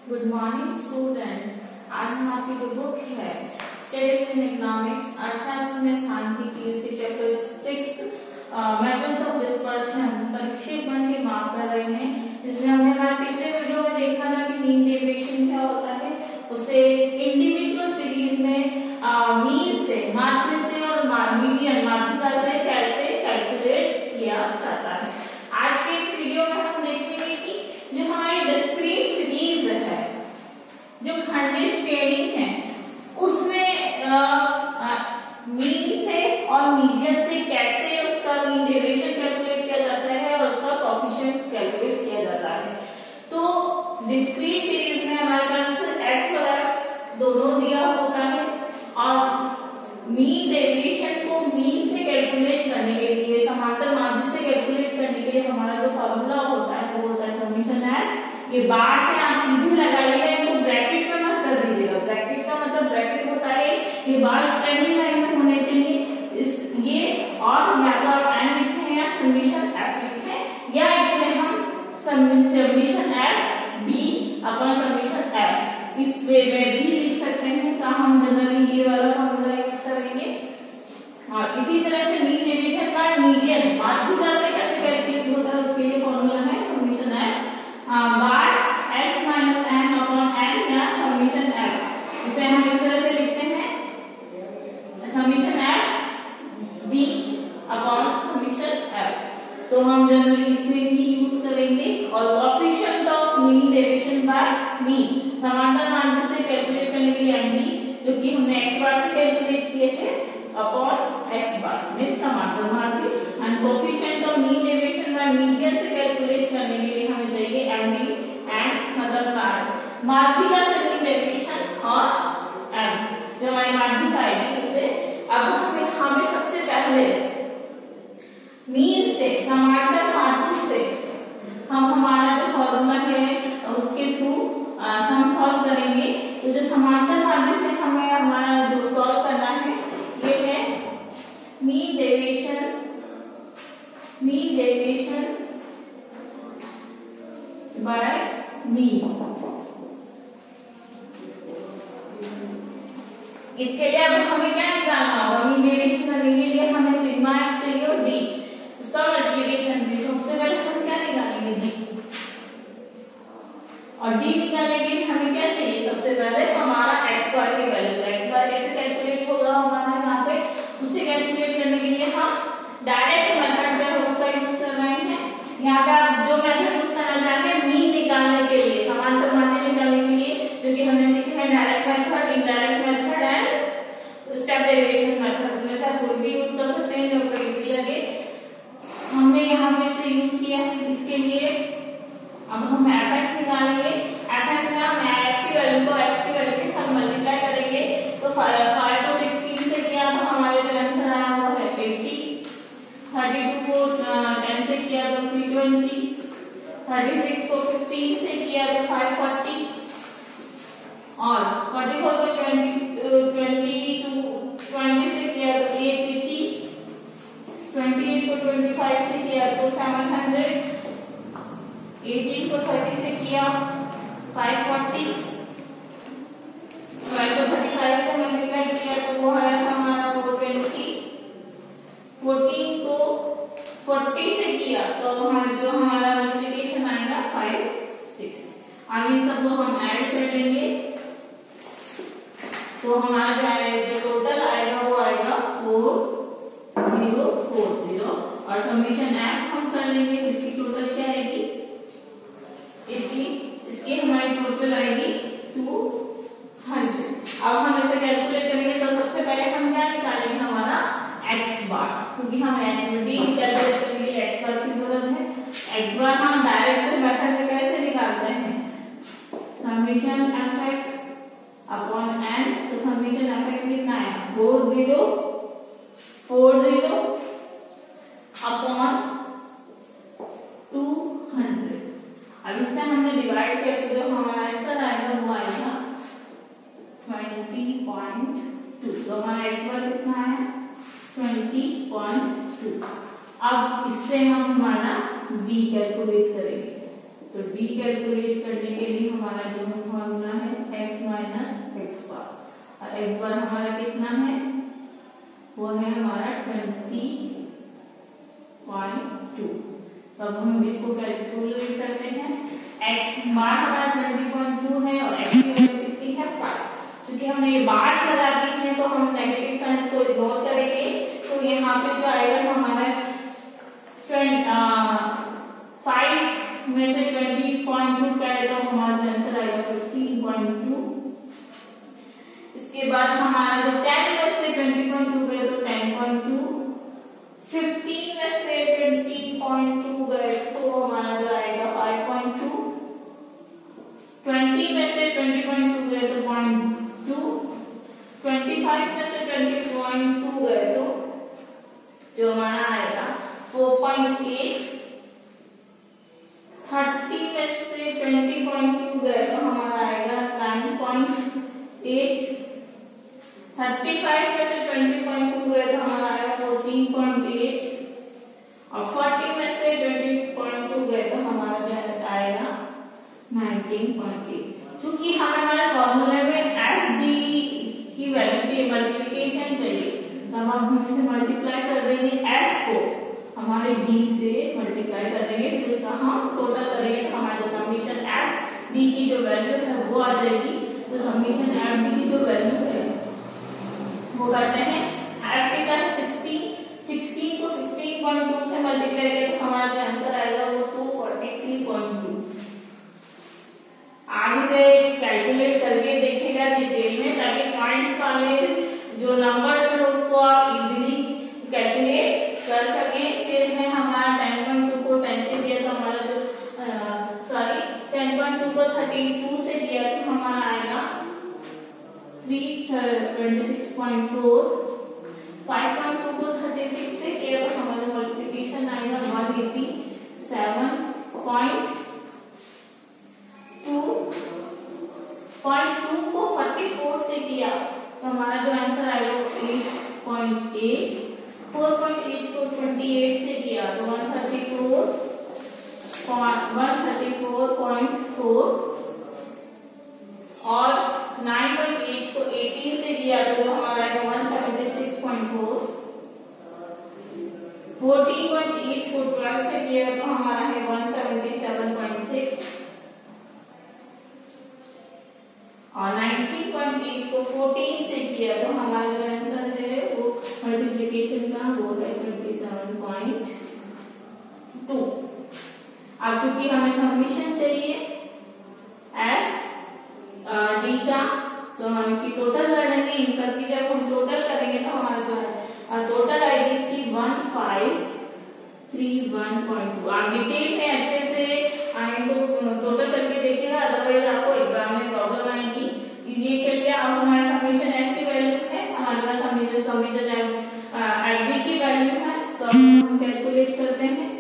Good morning students. आज हम आपकी जो बुक है स्टैटिस्टिक्स एंड इकोनॉमिक्स अर्थशास्त्र में सांख्यिकी उसके चैप्टर 6 मेजर्स ऑफ डिस्पर्शन परिक्षेपण के माप कर रहे हैं। इसमें हमने हमारे पिछले वीडियो में देखा था कि मीन डेविएशन क्या होता है, उसे इंडिविजुअल सीरीज में मीन से माध्य से और मीडियन माध्यिका से कैसे कैलकुलेट किया जाता है। आज के इस वीडियो में हम देखेंगे कि जो हमारी डिस्क्रीट सीरीज है, जो खंडित श्रेणी है, उसमें मीन से और मीडियन से कैसे उसका मीन डेविएशन कैलकुलेट किया जाता है और उसका कोएफिशिएंट कैलकुलेट किया जाता है। तो डिस्क्रीट सीरीज में हमारे पास x और y दोनों दिया होता है और मीन डेविएशन को मीन से कैलकुलेट करने के लिए, समांतर माध्य से कैलकुलेट करने के लिए हमारा जो फॉर्मूला होता है वो होता है समेशन f। ये बार से आप सीधे लगाइएगा, इनको ब्रैकेट में मत कर दीजिएगा। ब्रैकेट का मतलब ब्रैकेट होता है ये बार स्टैंडिंग लाइन में होने चाहिए, इस ये और या तो आप n लिखें या समेशन f लिखें, या इसमें हम summation f b upon summation f इस वे में भी लिख सकते हैं। तो हम जनरली ये वाला फॉर्मूला यूज करेंगे। और इसी तरह से मीन डेविएशन का मीडियन माध्यिका से कैसे कैलकुलेट होता है, उसके लिए फॉर्मूला है summation f bar x minus n upon n या समेशन f। इसे हम इस तरह से लिखते हैं summation f b upon summation f। तो हम जनरली इसे ही यूज करेंगे। और coefficient of mean deviation by mean समांतर माध्य से कैलकुलेट करने के लिए mb, जो कि हमने x बार से कैलकुलेट किए थे, अपॉन x बार में समांतर माध्य। And coefficient of mean deviation by median से कैलकुलेट करने के लिए हमें चाहिए md एंड मतलब माध्यिका से मीन डेविएशन और m, जो हमारी माध्यिका आएगी उसे। अब हमें सबसे पहले मीन से समांतर माध्य से हम हमारा जो फॉर्मूला है उसके थ्रू हम सॉल्व करेंगे। तो जो समांतर माध्य से हमें हमारा जो सॉल्व करना है ये है मीन डेविएशन बाय मीन। इसके लिए अब हमें क्या निकालना होगा, मीन डेविएशन करने के लिए हमें सिग्मा f चाहिए और d, उसका मल्टीप्लिकेशन भी। सबसे पहले हम क्या निकालेंगे g, और d निकालने के लिए हमें क्या चाहिए, सबसे पहले हमारा x बार की वैल्यू। x बार कैसे कैलकुलेट होगा हमारा यहाँ पे, उसे कैलकुलेट करने के लिए हम डायरेक्ट मेथड जो है उसका यूज कर रहे हैं। यहाँ पे आप जो मेथड यूज करना चाहते हैं मीन निकालने के लिए, समांतर माध्य निकालने के लिए, जो कि हमने सीखे हैं direct method, indirect method and step deviation method में से कोई भी यूज कर सकते हैं जो आपको इजी लगे। हमने यहाँ पे इसे यूज किया है। इसके लिए अब हम fx निकालेंगे। fx में हम f की वैल्यू को x की वैल्यू के साथ मल्टीप्लाई करेंगे। तो 5 को 16 से किया तो हमारे जो आंसर आया वो है 80। 32 को 10 से किया तो 320। 36 को 15 से किया तो 540 और 44 को 20 से किया तो 880। 28 को 25 से किया तो 700। 18 को 30 से किया 540। 12 को 35 से मल्टीप्लाई किया तो वो है हमारा 420। 14 को 40 से किया तो जो हमारा मल्टीप्लिकेशन आएगा 560। अब इन सबको हम ऐड कर लेंगे तो हमारा जो टोटल आएगा वो आएगा 4040। और समेशन f हम कर लेंगे, इसकी टोटल क्या आएगी, इसकी हमारी टोटल आएगी 200। अब हम इसे कैलकुलेट करेंगे तो सबसे पहले हम क्या निकालेंगे, हमारा x बार, क्योंकि हम d कैलकुलेट करने के लिए x बार की जरूरत है। x बार हम डायरेक्ट मेथड में कैसे निकालते हैं, समेशन fx अपॉन n। तो समेशन fx कितना है 4040 अपॉन 200। अब इससे हमने डिवाइड करके जो हमारा आंसर आएगा वो आएगा 20.2। तो हमारा x बार कितना है 20.2। अब इससे हम हमारा d कैलकुलेट करेंगे। तो डी कैलकुलेट करने के लिए हमारा जो फॉर्मूला है x माइनस एक्स बार, और एक्स बार हमारा कितना है, वो है हमारा 20.2। तब हम इसको कैलकुलेट करते हैं। x बार हमारा 20.2 है और x की वैल्यू कितनी है 5। क्योंकि हमने ये बार्स लगा दी है तो हम नेगेटिव साइंस को इग्नोर करेंगे। तो यहाँ पे जो आएगा हमारा 5 में से 20.2 करें तो हमारा जो आंसर आएगा 15.2। इसके बाद हमारा जो 10 में से 20.2 गए तो 10.2, 15 में से 20.2 गए तो हमारा जो आएगा 5.2, 20 में से 20.2 गए तो 0.2, 25 में से 20.2 गए तो जो हमारा आएगा 4.8, 30 में से 20.2 गए तो हमारा आएगा 9.8, 35 में से 20.2 गए तो हमारा आएगा 14.8, और 40 में से 20.2 गए तो हमारा जो आएगा 19.8। चूंकि हमें हमारे फॉर्मूले में एफ डी की वैल्यू चाहिए, मल्टीप्लिकेशन चाहिए, तो हम इसे मल्टीप्लाई कर देंगे, एफ को हमारे डी से मल्टीप्लाई कर देंगे, फिर उसका हम टोटल करेंगे तो हमारा जो समीशन एफ डी की जो वैल्यू है वो आ जाएगी। तो समीशन एफ डी की जो वैल्यू है वो करते हैं, एफ डी का 16 को 15.2 से मल्टीप्लाई करें तो हमारा जो आंसर आएगा वो 243.2। आगे से कैलकुलेट करके देखेगा डिटेल में, ताकि पॉइंट्स वाले जो नंबर्स है उसको आप इजीली कैलकुलेट कर सके। फिर इसमें हमारा 10.2 को 10 से दिया तो हमारा जो 10.2 को 32 से दिया तो हमारा आएगा 326.4, 5.2 को 36 से किया तो हमारा मल्टीप्लिकेशन आएगा 187.2 को 44 से किया तो हमारा जो आंसर आएगा 8.8, 4.8 को 28 से किया तो 134.4, और 9.8 को 18 से किया तो जो हमारा आएगा 176.4, 14.8 को 12 से किया तो हमारा है 177.6, और 19.8 को 14 से किया तो हमारा जो आंसर है वो मल्टीप्लिकेशन का वो है 27.2। अब चूंकि हमें समीशन चाहिए एफ डी का, तो हम इसकी टोटल करेंगे, इन सब की जब हम टोटल करेंगे तो हमारा जो है टोटल आएगी इसकी 1531.2। आप डिटेल में अच्छे से इनको टोटल करके देखिएगा, अदरवाइज आपको एग्जाम में प्रॉब्लम आएगी। ये के लिए अब हमारा समीशन एफ की वैल्यू है, हमारे पास समीशन एफ डी की वैल्यू है, तो हम कैलकुलेट करते हैं।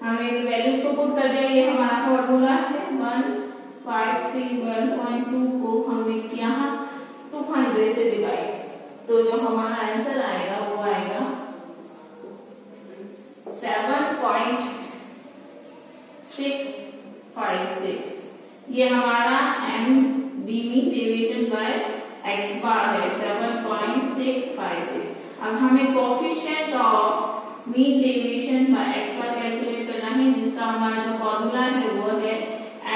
हमें वैल्यूज को पुट कर दिया, ये हमारा फॉर्मूला है 1531.2 को हमने यहाँ 200 से डिवाइड, तो जो हमारा आंसर आएगा वो आएगा 7.656। ये हमारा M D mean deviation by X bar है 7.656। अब हमें coefficient of mean deviation by X bar calculate करना है, जिसका हमारा जो फॉर्मूला है वो है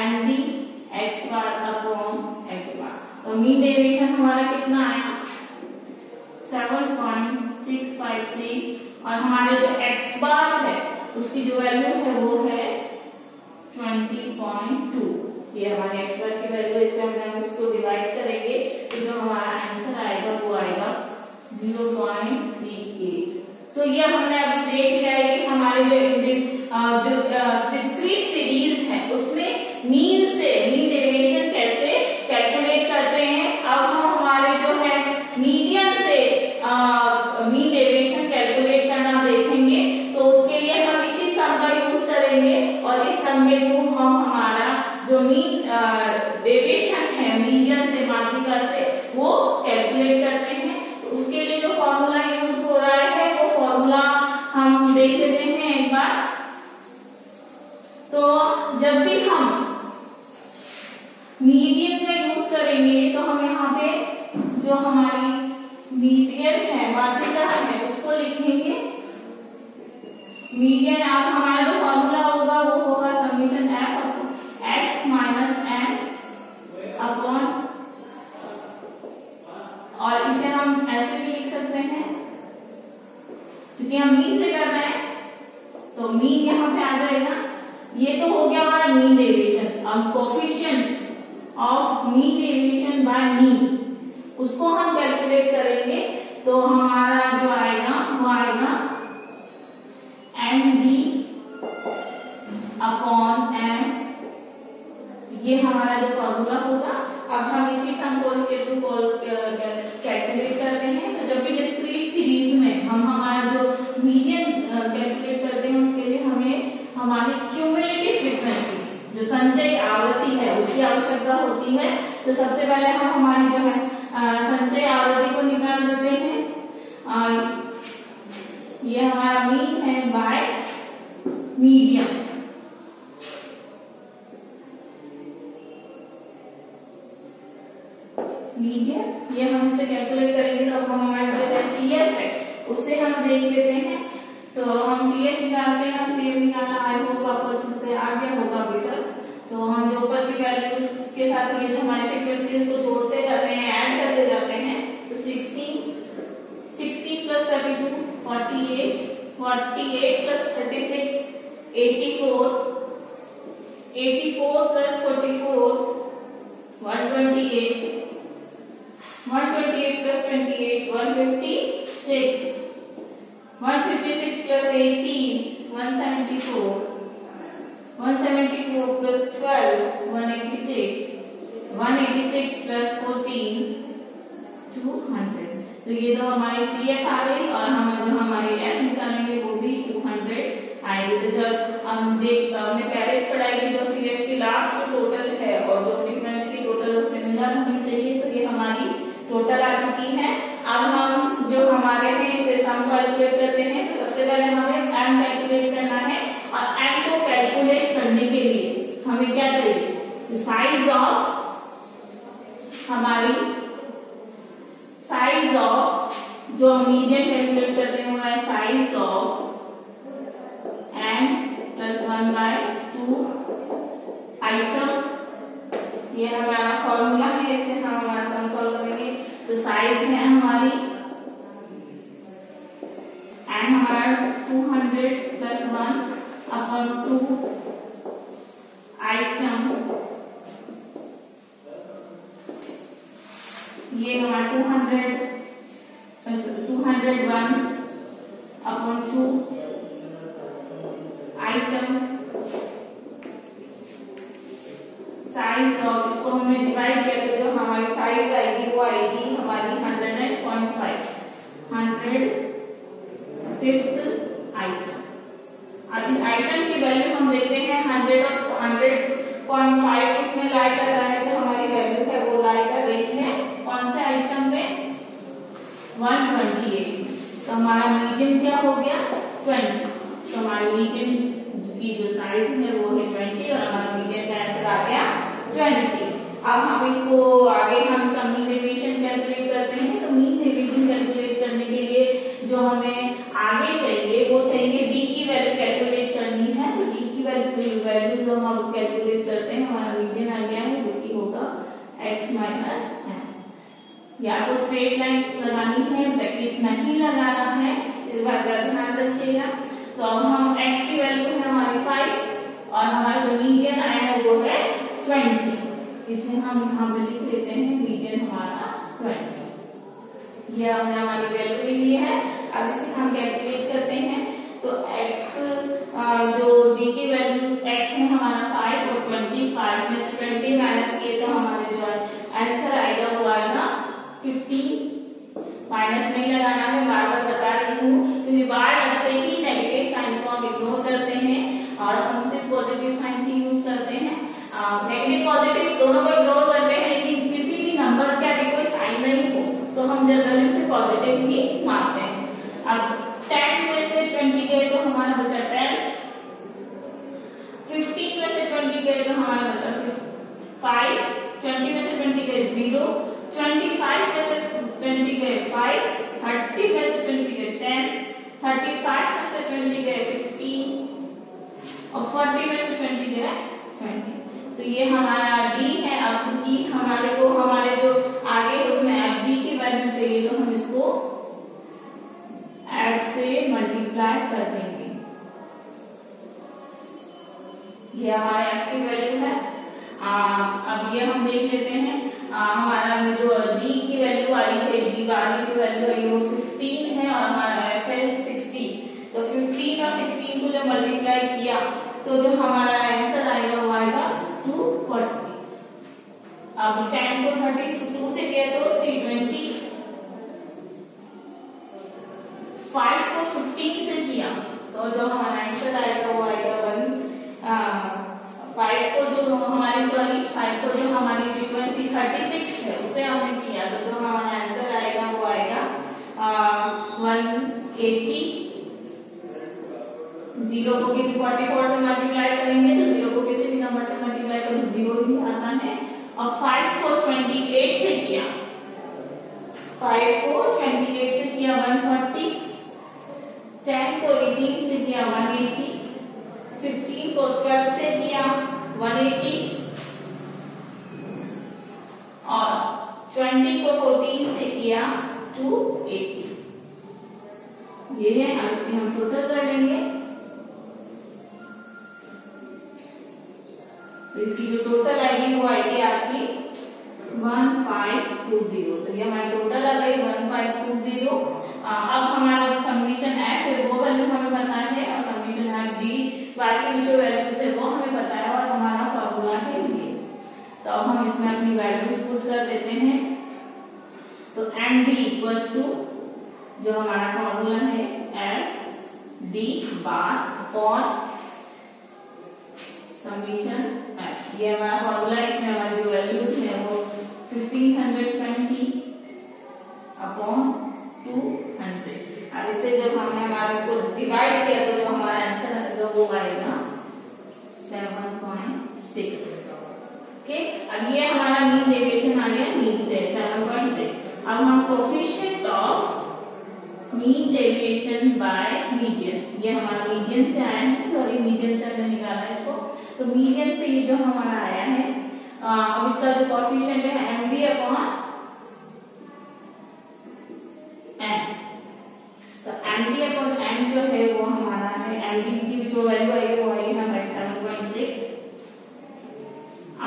M D X bar upon X bar. तो मीन डेविएशन हमारा कितना आया 7.656, और हमारे जो एक्स बार है उसकी जो वैल्यू है वो है 20.2। ये हमारे एक्स बार की वैल्यू, इससे हम उसको डिवाइड करेंगे तो जो हमारा आंसर आएगा वो आएगा 0.38। तो ये हमने अभी देख लिया है कि हमारे जो डिस्क्रीट सीरीज है उसमें मीन डेविएशन कैसे कैलकुलेट करते हैं। अब हम हमारे जो है मीडियन से मीन डेविएशन कैलकुलेट करना देखेंगे, तो उसके लिए हम इसी सम का यूज करेंगे, और इस सम के थ्रू हम हमारा जो मीन डेविएशन है मीडियन से माध्यिका से वो कैलकुलेट करते हैं। तो उसके लिए जो फॉर्मूला यूज हो रहा है वो फॉर्मूला हम देख लेते हैं एक बार। जब भी हम मीडियन का यूज करेंगे तो हम यहाँ पे जो हमारी मीडियन है, माध्यिका है, उसको लिखेंगे मीडियन। अब हमारा जो फॉर्मूला होगा वो होगा summation F X minus N upon, और इसे हम ऐसे भी लिख सकते हैं, क्योंकि हम मीन से कर रहे हैं तो मीन यहाँ पे आ जाएगा। ये तो हो गया हमारा मीन डेविएशन। अब coefficient of mean deviation by mean, उसको हम कैलकुलेट करेंगे तो हमारा जो आएगा वो आएगा एन डी अपॉन एम, ये हमारा जो फॉर्मूला होगा। अब हम इसी सम को इसके थ्रू कैलकुलेट करते हैं। तो जब भी डिस्क्रीट सीरीज में हम हमारा जो मीडियन कैलकुलेट करते हैं उसके लिए हमें हमारी क्यूमुलेटिव फ्रीक्वेंसी, जो संचयी आवृत्ति है, उसकी आवश्यकता होती है। तो सबसे पहले हम हमारी जो है संचयी आवृत्ति को निकाल देते हैं। ये हमारा मीन है बाय मीडियन। मीडियन ये हम इससे कैलकुलेट करेंगे तो हम हमारे जो सीएफ है उससे हम देख लेते हैं। तो हम सीएफ निकालते हैं। सीएफ निकालना आई होप आपको अच्छे से आ गया होगा अभी तक। तो हम जो ऊपर की वैल्यूज के साथ ये जो हमारी फ्रीक्वेंसी उसको जोड़ते जाते हैं, ऐड करते जाते हैं। तो 16 plus 32 48, 48 plus 36 84, 84 plus 44 128, 128 plus 28 156, 156 plus 18 174, 174 plus 12 186, 186 plus 14 200। तो ये तो हमारी सीएफ आ गई और हम जो हमारी एफ निकालेंगे वो भी 200 आएगी। तो जब हमने पहले पढ़ाई की जो सीएफ की लास्ट टोटल है और जो फ्रीक्वेंसी की टोटल उससे मिलान होनी चाहिए, तो ये हमारी टोटल आ चुकी है। अब हम जो हमारे हैं इसे सम कैलकुलेट करते हैं। तो सबसे पहले हमें एम कैलकुलेट करना है और एम को कैलकुलेट करने के लिए हमें क्या चाहिए, तो साइज ऑफ हमारी साइज ऑफ जो मीडियन कैलकुलेट करते हैं वो है size of N plus 1/2 item. ये हमारा फॉर्मूला है, इसे हम हमारा सम सॉल्व करेंगे। तो साइज है हमारी एन हमारा 200 प्लस 1/2 आइटम। ये हमारा 201/2 आइटम। साइज ऑफ इसको हमने डिवाइड किया तो जो हमारी साइज आएगी वो आएगी हमारी 100.5 आइटम। अब इस आइटम की वैल्यू हम देखते हैं 100 और 100.5 इसमें लाई कर रहा है। जो हमारी वैल्यू है वो लाई कर रही है कौन से आइटम में, 128। तो हमारा मीडियन क्या हो गया 20। तो हमारे मीडियन की जो साइज है वो है 20 और हमारा मीडियन का आंसर आ गया 20। अब हम इसको आगे हम इसका मीन डेविएशन कैलकुलेट करते हैं। तो मीन डेविएशन कैलकुलेट करने के लिए जो हमें आगे चाहिए वो चाहिए डी की वैल्यू कैलकुलेट करनी है। तो डी की वैल्यू जो हम कैलकुलेट करते हैं हमारा मीडियन आ गया है, जो कि होगा x माइनस एन। या तो स्ट्रेट लाइन्स लगानी है, ब्रैकेट नहीं लगाना है, इस बात का ध्यान रखिएगा। तो अब हम x की वैल्यू है हमारी 5 और हमारा जो मीडियन आया है वो है 20। इसे हम यहाँ पे लिख लेते हैं मीडियन हमारा 20। ये हमने हमारी वैल्यू ले ली है। अब इसे हम कैलकुलेट करते हैं। तो x जो d की वैल्यू x है हमारा 5 और 25 में से 20 माइनस किए तो हमारे जो आंसर आएगा वो आएगा 15। माइनस नहीं लगाना है, बार बार बता रही हूँ, क्योंकि बार लगते ही नेगेटिव साइंस को हम इग्नोर करते हैं और हम सिर्फ पॉजिटिव साइंस ही यूज करते हैं। नेगेटिव पॉजिटिव दोनों को इग्नोर करते हैं, लेकिन किसी भी नंबर के आगे कोई साइन नहीं हो तो हम जनरली उसे पॉजिटिव ही मानते हैं। अब 10 में से 20 गए तो हमारा बचा 10, 15 में से 20 20 गए तो हमारा मतलब 5, 20 में से 20 गए 0, 25 में से 20 गए 5, 30 में से 20 गए 10, 35 में से 20 गए 15 और 40 में से 20 गए 20। तो ये हमारा d है। अब चूंकि हमारे को हमारे जो आगे उसमें अब d की वैल्यू चाहिए तो हम इसको ऐड से मल्टीप्लाई कर देंगे। ये हमारे f की वैल्यू है। अब ये हम देख लेते हैं हमारा जो d की वैल्यू आई है, d बार की जो वैल्यू आई वो 15 है और हमारा f है 16। तो 15 और 16 को जब मल्टीप्लाई किया तो जो हमारा आंसर आएगा वो आएगा 240। अब 10 को 32 से किया तो 320, 5 को 15 से किया तो जो हमारा आंसर आएगा वो आएगा 5 को जो हमारी 5 को जो हमारी फ्रीक्वेंसी 36 है उससे हमने किया तो जो हमारा आंसर आएगा वो आएगा 180। 0 को किसी 44 से मल्टीप्लाई करेंगे तो 0 को किसी भी नंबर से मल्टीप्लाई करो 0 ही आता है। और 5 को 28 से किया, 5 को 28 से किया 140, 10 को 18 से किया 180, 15 को 12 से किया 180 और 20 को 14 से किया 280। ये है। अब इसकी हम टोटल कर लेंगे तो इसकी जो टोटल आएगी वो आएगी आपकी 1520। तो ये हमारी टोटल आ गई 1520। अब हमारा जो समीशन एफ है वो वैल्यू हमें पता है और समीशन एफ डी वाई की जो वैल्यूज है वो हमें पता है और हमारा फॉर्मूला है ये। तो अब हम इसमें अपनी वैल्यूज पुट कर देते हैं। तो एम डी इक्वल्स टू जो हमारा फॉर्मूला है F D bar upon summation F. ये हमारा फॉर्मूला है। इसमें हमारी जो वैल्यूज है वो 1520 अपॉन 200। अब इससे जब हमने हमारा इसको डिवाइड किया तो जो हमारा आंसर आएगा वो आएगा 7.6। ओके, अब ये हमारा मीन डेविएशन आ गया मीन से 7.6। अब हम coefficient of mean deviation by median, ये हमारा मीडियन से आया है, सॉरी मीडियन से हमने निकाला इसको। तो मीडियन से ये जो हमारा आया है अब इसका जो कोएफिशिएंट है एम डी अपॉन एम। तो एम डी अपॉन एम जो है वो हमारा है, एम डी की जो वैल्यू आई है वो आई है हमारी 7.6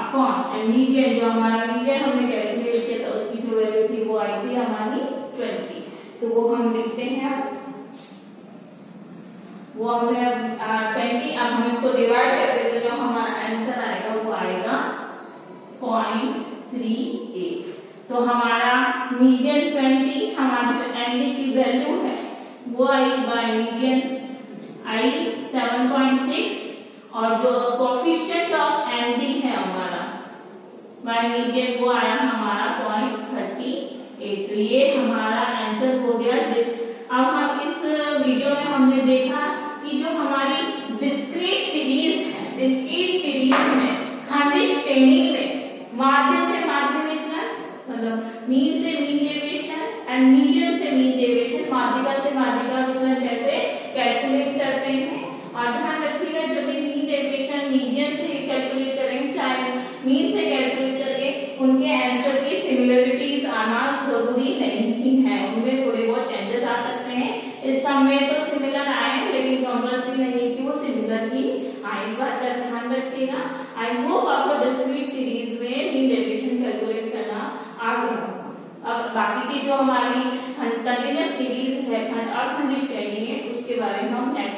अपॉन मीडियन जो हमारा मीडियन हमने कैलकुलेट किया था उसकी जो वैल्यू थी वो आई थी हमारी 20। तो वो हम लिखते हैं वो हमने 20। अब हम इसको डिवाइड करते तो जो हमारा आंसर आएगा वो आएगा 0.38। तो हमारा मीडियन 20, हमारी जो एमडी की वैल्यू है वो आई बाय मीडियन आई 7.6 और जो कोएफिशिएंट ऑफ एमडी है हमारा बाय मीडियन वो आया हमारा 0.38। तो ये हमारा आंसर हो गया। अब हम इस वीडियो में हमने देखा कि जो हमारी डिस्क्रीट सीरीज है, डिस्क्रीट सीरीज में खंडित श्रेणी में माध्य से माध्य विचलन मतलब मीन से मीन डेविएशन एंड मीडियन से मीन डेविएशन, माध्यिका से माध्यिका विचलन कैसे कैलकुलेट करते हैं। और ध्यान रखिएगा जब भी मीन डेविएशन मीडियन से कैलकुलेट करेंगे चाहे मीन से कैलकुलेट करके उनके आंसर की सिमिलरिटीज आना जरूरी नहीं है, उनमें थोड़े बहुत चेंजेस आ सकते हैं। इस समय तो सिमिलर आए लेकिन कंपल्सरी नहीं कि वो सिमिलर ही आए, इस बात का ध्यान रखिएगा। आई होप आपको डिस्क्रीट सीरीज में मीन डेविएशन कैलकुलेट करना आ गया। अब बाकी की जो हमारी कंटिन्यूअस सीरीज है अखंडित श्रेणी है उसके बारे में हम नेक्स्ट